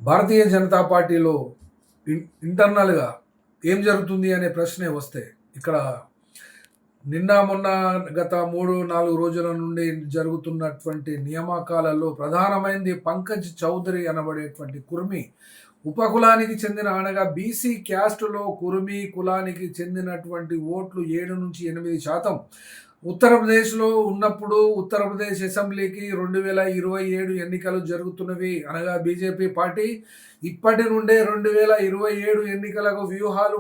భారతీయ జనతా పార్టీలో ఇంటర్నల్‌గా ఏం జరుగుతుంది అనే ప్రశ్నే వస్తే, ఇక్కడ నిన్న మొన్న గత 3, 4 రోజుల నుండి జరుగుతున్నటువంటి నియామకాలలో ప్రధానమైనది పంకజ్ చౌదరి అనబడేటువంటి కుర్మి ఉపకులానికి చెందిన అనగా బీసీ క్యాస్ట్‌లో కుర్మి కులానికి చెందినటువంటి ఓట్లు 7-8% ఉత్తరప్రదేశ్‌లో ఉన్నప్పుడు ఉత్తరప్రదేశ్ అసెంబ్లీకి 2027 ఎన్నికలు జరుగుతున్నవి. అనగా బీజేపీ పార్టీ ఇప్పటి నుండే 2027 ఎన్నికలకు వ్యూహాలు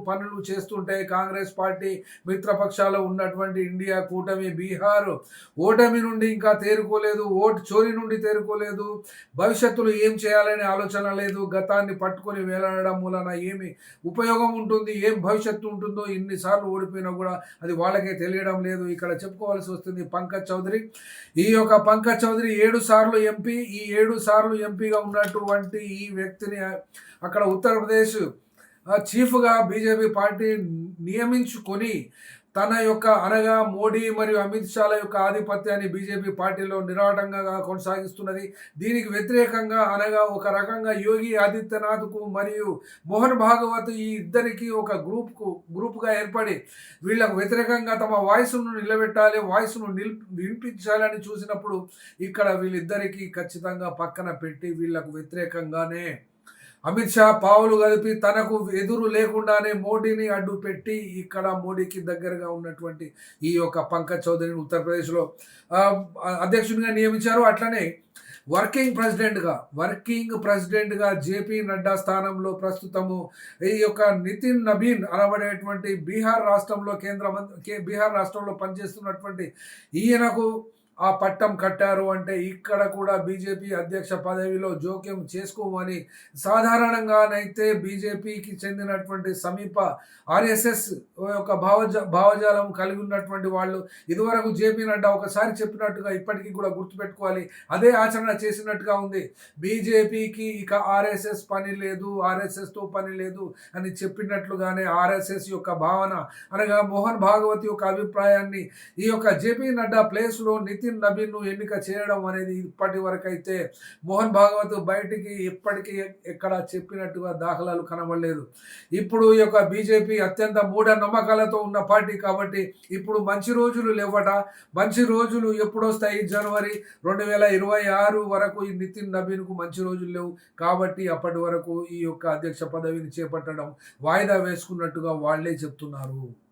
పనులు చేస్తుంటే, కాంగ్రెస్ పార్టీ మిత్రపక్షాలు ఉన్నటువంటి ఇండియా కూటమి బీహార్ ఓటమి నుండి ఇంకా తేరుకోలేదు. ఓటు చోరీ నుండి తేరుకోలేదు. భవిష్యత్తులో ఏం చేయాలనే ఆలోచన లేదు. గతాన్ని పట్టుకొని వేలాడడం మూలన ఏమి ఉపయోగం ఉంటుంది, ఏం భవిష్యత్తు ఉంటుందో ఇన్నిసార్లు ఓడిపోయినా కూడా అది వాళ్ళకే తెలియడం లేదు. ఇక్కడ చెప్పుకోవాల్సి వస్తుంది పంకజ్ చౌదరి. ఈ యొక్క పంకజ్ చౌదరి 7 సార్లు ఎంపీ. ఈ 7 సార్లు ఎంపీగా ఉన్నటువంటి ఈ వ్యక్తిని అక్కడ ఉత్తరప్రదేశ్ చీఫ్గా బీజేపీ పార్టీ నియమించుకొని తన యొక్క అనగా మోడీ మరియు అమిత్ షాల యొక్క ఆధిపత్యాన్ని బీజేపీ పార్టీలో నిరాటంగా కొనసాగిస్తున్నది. దీనికి వ్యతిరేకంగా అనగా ఒక రకంగా యోగి ఆదిత్యనాథ్కు మరియు మోహన్ భాగవత్ ఈ ఇద్దరికి ఒక గ్రూప్గా ఏర్పడి వీళ్ళకు వ్యతిరేకంగా తమ వాయిస్ను నిలబెట్టాలి, వాయిస్ను వినిపించాలని చూసినప్పుడు ఇక్కడ వీళ్ళిద్దరికీ ఖచ్చితంగా పక్కన పెట్టి వీళ్ళకు వ్యతిరేకంగానే అమిత్ షా పావులు కలిపి తనకు ఎదురు లేకుండానే మోడీని అడ్డు పెట్టి ఇక్కడ మోడీకి దగ్గరగా ఉన్నటువంటి ఈ యొక్క పంకజ్ చౌదరిని ఉత్తరప్రదేశ్లో అధ్యక్షునిగా నియమించారు. అట్లనే వర్కింగ్ ప్రెసిడెంట్గా జేపీ నడ్డా స్థానంలో ప్రస్తుతము ఈ యొక్క నితిన్ నబీన్ అనబడేటువంటి బీహార్ రాష్ట్రంలో పనిచేస్తున్నటువంటి ఈయనకు ఆ పట్టం కట్టారు. అంటే ఇక్కడ కూడా బీజేపీ అధ్యక్ష పదవిలో జోక్యం చేసుకోమని సాధారణంగానైతే బీజేపీకి చెందినటువంటి సమీప ఆర్ఎస్ఎస్ యొక్క భావజాలం కలిగి ఉన్నటువంటి వాళ్ళు ఇదివరకు జేపీ నడ్డా ఒకసారి చెప్పినట్టుగా ఇప్పటికీ కూడా గుర్తుపెట్టుకోవాలి, అదే ఆచరణ చేసినట్టుగా ఉంది. బీజేపీకి ఇక ఆర్ఎస్ఎస్ పని లేదు, ఆర్ఎస్ఎస్తో పని లేదు అని చెప్పినట్లుగానే ఆర్ఎస్ఎస్ యొక్క భావన అనగా మోహన్ భాగవత్ యొక్క అభిప్రాయాన్ని ఈ యొక్క జేపీ నడ్డా ప్లేస్లో నితిన్ నబీన్ను ఎన్నిక చేయడం అనేది ఇప్పటి వరకు అయితే మోహన్ భాగవత్ బయటికి ఇప్పటికీ ఎక్కడ చెప్పినట్టుగా దాఖలాలు కనబడలేదు. ఇప్పుడు ఈ యొక్క బీజేపీ అత్యంత మూఢ నమ్మకాలతో ఉన్న పార్టీ కాబట్టి ఇప్పుడు మంచి రోజులు లేవట. మంచి రోజులు ఎప్పుడు వస్తాయి? జనవరి 2026 వరకు ఈ నితిన్ నబీన్కు మంచి రోజులు లేవు. కాబట్టి అప్పటి వరకు ఈ యొక్క అధ్యక్ష పదవిని చేపట్టడం వాయిదా వేసుకున్నట్టుగా వాళ్లే చెప్తున్నారు.